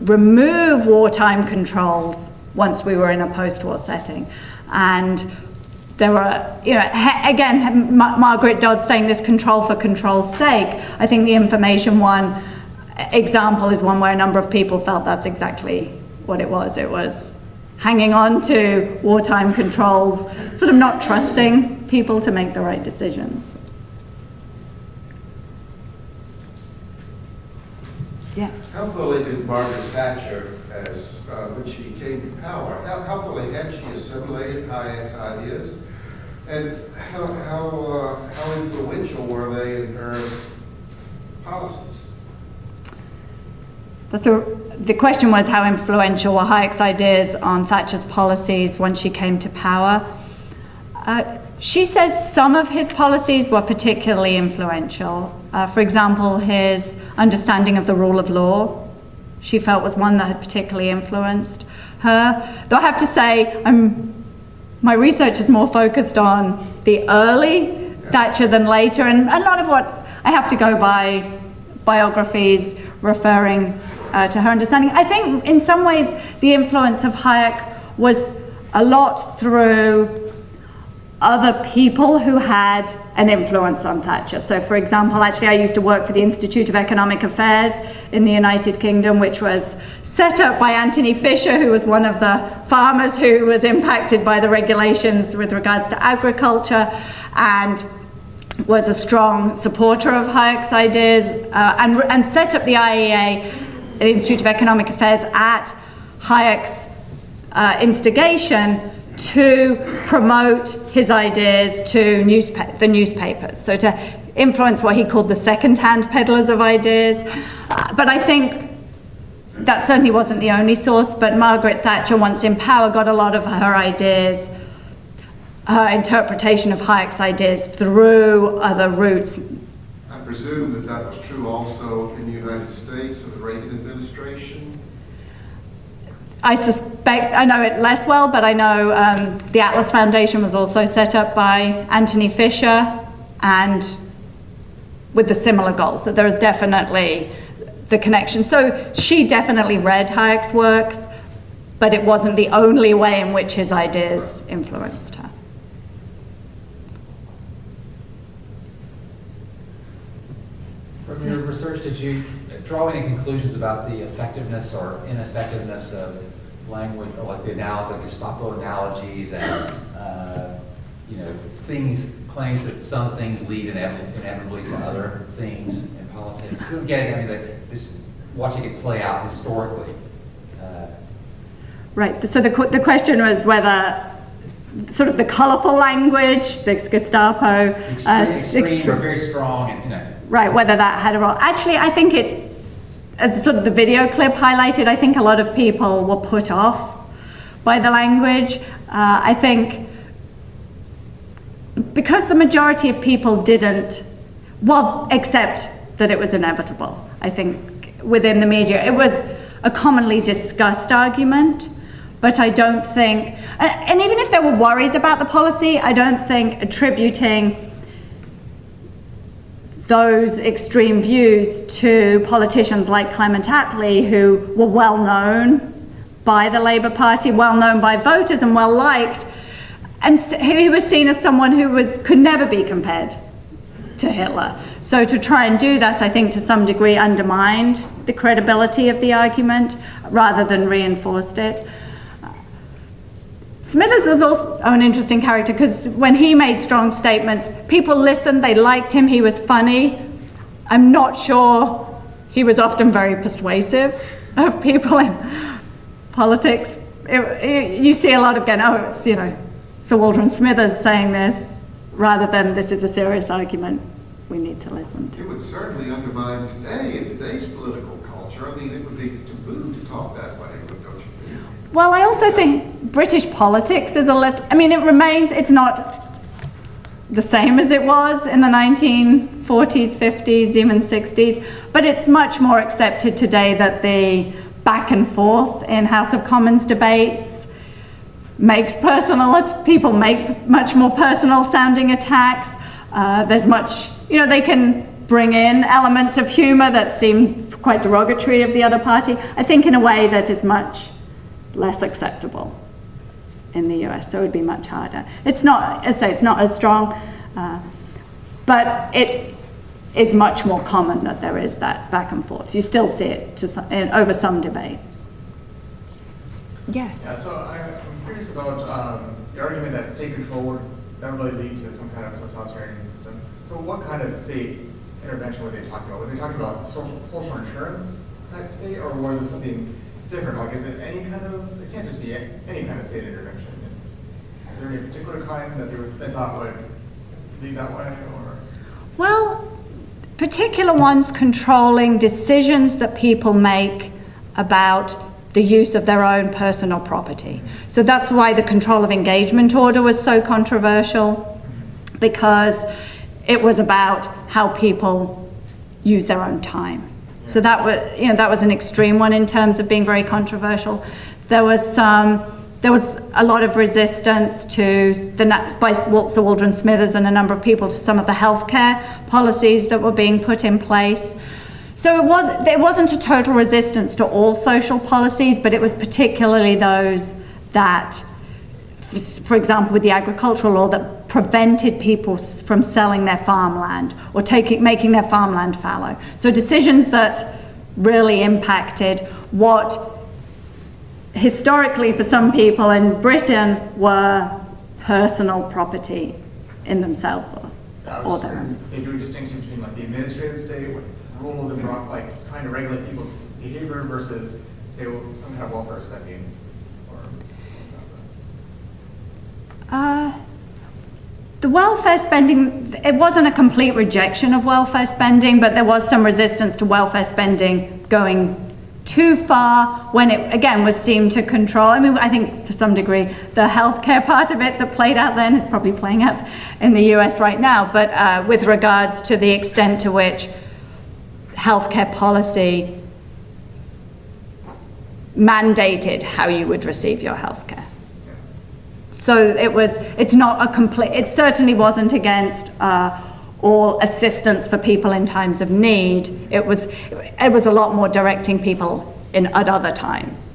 remove wartime controls once we were in a post-war setting. And there were, again, Margaret Dodd saying this control for control's sake. I think the information one example is one where a number of people felt that's exactly what it was. It was hanging on to wartime controls, sort of not trusting people to make the right decisions. Yes. How fully did Margaret Thatcher, when she came to power, how fully had she assimilated Hayek's ideas? And how influential were they in her policies? The question was how influential were Hayek's ideas on Thatcher's policies when she came to power. She says some of his policies were particularly influential. For example, his understanding of the rule of law, she felt was one that had particularly influenced her. Though I have to say, my research is more focused on the early Thatcher than later, and a lot of what I have to go by biographies referring to her understanding. I think in some ways the influence of Hayek was a lot through other people who had an influence on Thatcher. So for example, actually I used to work for the Institute of Economic Affairs in the United Kingdom, which was set up by Anthony Fisher, who was one of the farmers who was impacted by the regulations with regards to agriculture, and was a strong supporter of Hayek's ideas, and set up the IEA, the Institute of Economic Affairs, at Hayek's instigation to promote his ideas to the newspapers, so to influence what he called the second-hand peddlers of ideas. But I think that certainly wasn't the only source, but Margaret Thatcher, once in power, got a lot of her ideas, her interpretation of Hayek's ideas through other routes. I presume that was true also in the United States of the Reagan administration? I suspect, I know it less well, but I know the Atlas Foundation was also set up by Anthony Fisher, and with the similar goals. So there is definitely the connection. So she definitely read Hayek's works, but it wasn't the only way in which his ideas influenced her. From your research, did you draw any conclusions about the effectiveness or ineffectiveness of language, or like the Gestapo analogies and claims that some things lead inevitably to other things in politics? Watching it play out historically. Right. So the question was whether sort of the colourful language, the Gestapo, extreme or very strong, and right, whether that had a role. Actually, I think it, as sort of the video clip highlighted, I think a lot of people were put off by the language. I think because the majority of people didn't, accept that it was inevitable. I think within the media, it was a commonly discussed argument, but I don't think, and even if there were worries about the policy, I don't think attributing those extreme views to politicians like Clement Attlee, who were well known by the Labour Party, well known by voters and well liked, and he was seen as someone who could never be compared to Hitler. So to try and do that, I think to some degree undermined the credibility of the argument rather than reinforced it. Smithers was also an interesting character because when he made strong statements, people listened, they liked him, he was funny. I'm not sure he was often very persuasive of people in politics. You see a lot of it's, Sir Waldron Smithers saying this, rather than this is a serious argument we need to listen to. It would certainly undermine today, in today's political culture. I mean, it would be taboo to talk that way, don't you think? Well, I also think British politics is it's not the same as it was in the 1940s, 50s, even 60s, but it's much more accepted today that the back and forth in House of Commons debates people make much more personal sounding attacks. There's much, they can bring in elements of humor that seem quite derogatory of the other party, I think in a way that is much less acceptable in the US, so it would be much harder. It's not, as I say, it's not as strong, but it is much more common that there is that back and forth. You still see it over some debates. Yes? Yeah, so I'm curious about the argument that state control would inevitably lead to some kind of totalitarian system. So what kind of state intervention were they talking about? Were they talking about social insurance type state, or was it something different? Like, is it any kind of, it can't just be any kind of state intervention. Is there any particular kind that they thought would lead that way, or? Well, particular ones controlling decisions that people make about the use of their own personal property. So that's why the control of engagement order was so controversial, because it was about how people use their own time. So that was an extreme one in terms of being very controversial. There was a lot of resistance by Sir Waldron Smithers and a number of people to some of the healthcare policies that were being put in place. So there wasn't a total resistance to all social policies, but it was particularly those that, for example, with the agricultural law, that prevented people from selling their farmland or making their farmland fallow. So decisions that really impacted what historically for some people in Britain were personal property in themselves or their own. They drew a distinction between like the administrative state with rules and trying to regulate people's behavior versus, say, some kind of welfare spending. The welfare spending, it wasn't a complete rejection of welfare spending, but there was some resistance to welfare spending going too far when it, again, was seen to control. I mean, I think to some degree, the healthcare part of it that played out then is probably playing out in the US right now, but with regards to the extent to which healthcare policy mandated how you would receive your healthcare. So it certainly wasn't against all assistance for people in times of need. It was a lot more directing people at other times.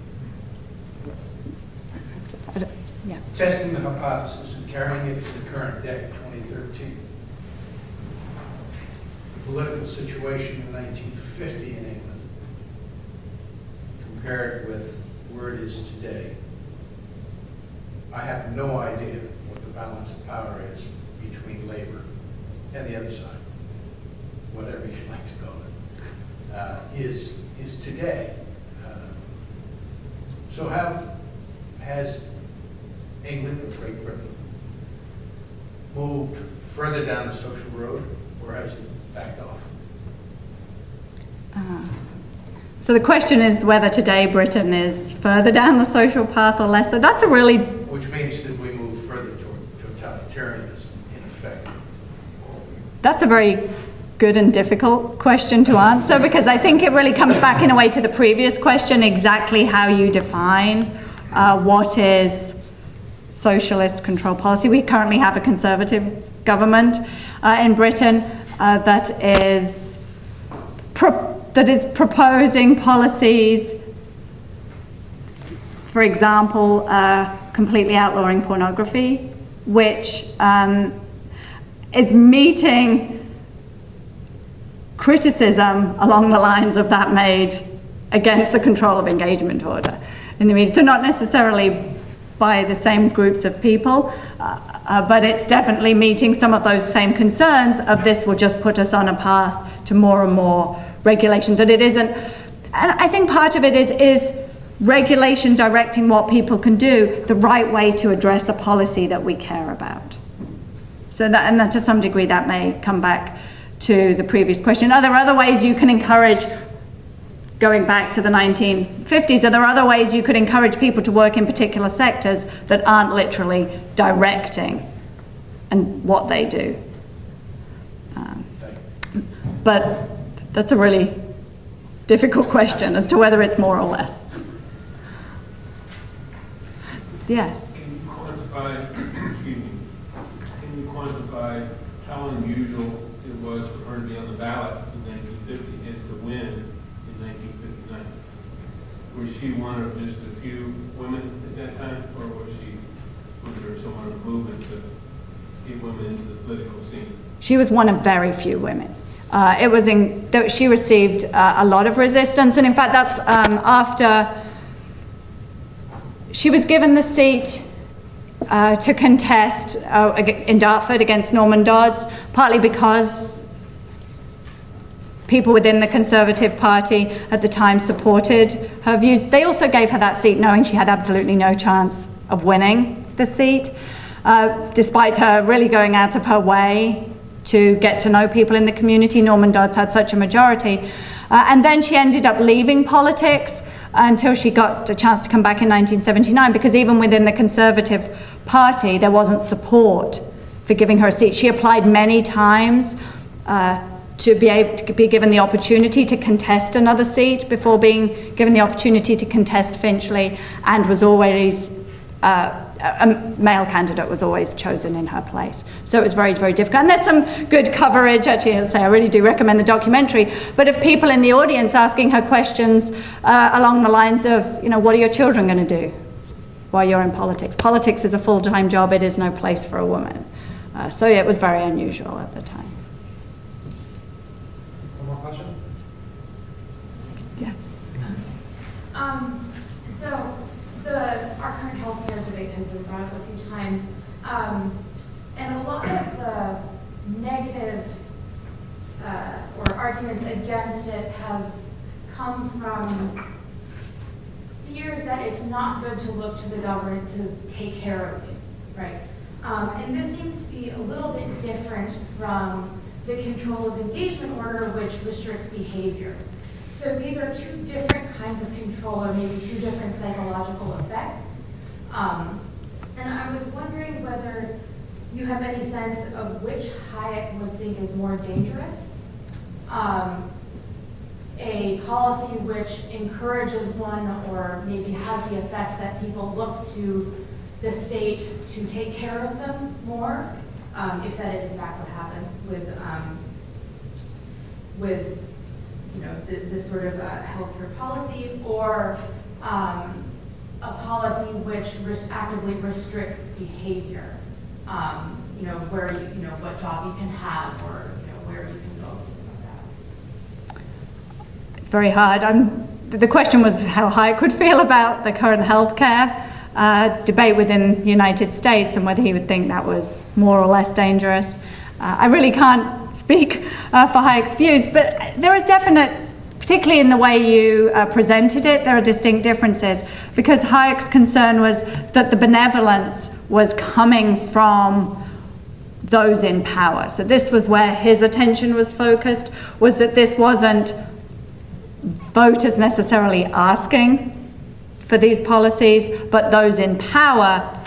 Yeah. Testing the hypothesis and carrying it to the current day, 2013. The political situation in 1950 in England compared with where it is today. I have no idea what the balance of power is between Labour and the other side, whatever you'd like to call it, is today. So has England or Great Britain moved further down the social road, or has it backed off? So the question is whether today Britain is further down the social path or less. So that's a really... Which means that we move further toward totalitarianism, in effect. That's a very good and difficult question to answer, because I think it really comes back in a way to the previous question, exactly how you define what is socialist control policy. We currently have a conservative government in Britain that is proposing policies, for example, completely outlawing pornography, which is meeting criticism along the lines of that made against the control of engagement order in the media. So not necessarily by the same groups of people, but it's definitely meeting some of those same concerns of this will just put us on a path to more and more regulation, that it isn't. And I think part of it is regulation directing what people can do the right way to address a policy that we care about. So that, and that to some degree that may come back to the previous question. Are there other ways you can encourage, going back to the 1950s, are there other ways you could encourage people to work in particular sectors that aren't literally directing and what they do? But that's a really difficult question as to whether it's more or less. Yes? Can you quantify, excuse me, can you quantify how unusual it was for her to be on the ballot in 1950 and to win in 1959? Was she one of just a few women at that time, or was there someone in the movement to get women into the political scene? She was one of very few women. She received a lot of resistance, and in fact that's after she was given the seat to contest in Dartford against Norman Dodds, partly because people within the Conservative Party at the time supported her views. They also gave her that seat knowing she had absolutely no chance of winning the seat, despite her really going out of her way to get to know people in the community. Norman Dodds had such a majority. And then she ended up leaving politics until she got a chance to come back in 1979, because even within the Conservative Party, there wasn't support for giving her a seat. She applied many times to be able to be given the opportunity to contest another seat before being given the opportunity to contest Finchley, and was always a male candidate was always chosen in her place. So it was very, very difficult. And there's some good coverage, actually, I'll say I really do recommend the documentary, but of people in the audience asking her questions along the lines of, what are your children going to do while you're in politics? Politics is a full-time job, it is no place for a woman. So yeah, it was very unusual at the time. One more question? Yeah. So our current healthcare debate has been brought up a few times, and a lot of the negative or arguments against it have come from fears that it's not good to look to the government to take care of you, right? And this seems to be a little bit different from the control of engagement order, which restricts behavior. So these are two different kinds of control, or maybe two different psychological effects. And I was wondering whether you have any sense of which Hayek would think is more dangerous. A policy which encourages one, or maybe has the effect that people look to the state to take care of them more, if that is in fact what happens with this sort of healthcare policy, or a policy which actively restricts behavior, where what job you can have, or where you can go, things like that. It's very hard. The question was how Hayek would feel about the current healthcare debate within the United States and whether he would think that was more or less dangerous. I really can't speak for Hayek's views, but there are definite, particularly in the way you presented it, there are distinct differences, because Hayek's concern was that the benevolence was coming from those in power. So this was where his attention was focused, was that this wasn't voters necessarily asking for these policies, but those in power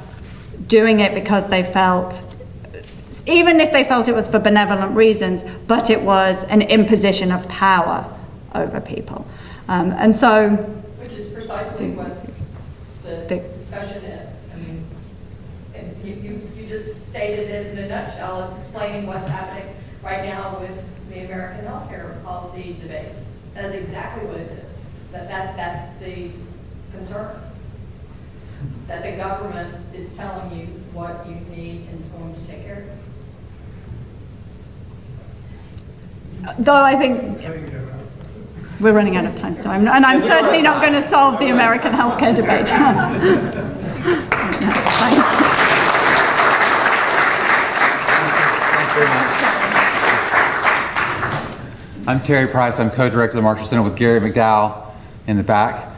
doing it because they felt, even if they felt it was for benevolent reasons, but it was an imposition of power over people. And so... Which is precisely what the discussion is. I mean, and you just stated it in a nutshell, explaining what's happening right now with the American healthcare policy debate. That's exactly what it is. That's the concern. That the government is telling you what you need and is going to take care of it. Though I think we're running out of time, so I'm certainly not going to solve the American healthcare debate. I'm Terry Price. I'm co-director of the Marshall Center with Gary McDowell in the back.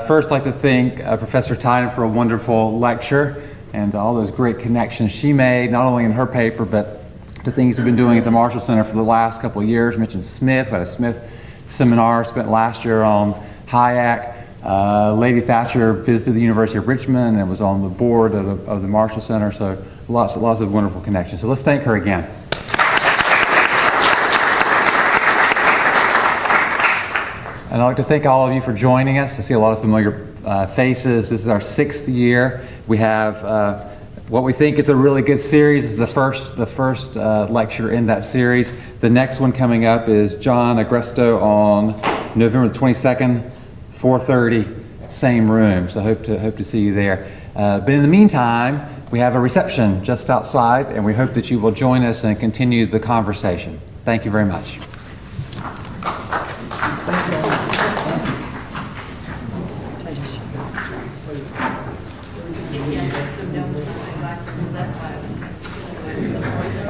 First, I'd like to thank Professor Tynan for a wonderful lecture and all those great connections she made, not only in her paper, but the things we've been doing at the Marshall Center for the last couple of years. I mentioned Smith. We had a Smith seminar spent last year on Hayek. Lady Thatcher visited the University of Richmond and was on the board of the Marshall Center, so lots of wonderful connections. So let's thank her again. And I'd like to thank all of you for joining us. I see a lot of familiar faces. This is our 6th year. We have what we think is a really good series. This is the first lecture in that series. The next one coming up is John Agresto on November the 22nd, 4:30, same room. So hope to see you there. But in the meantime, we have a reception just outside, and we hope that you will join us and continue the conversation. Thank you very much.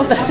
Oh, that's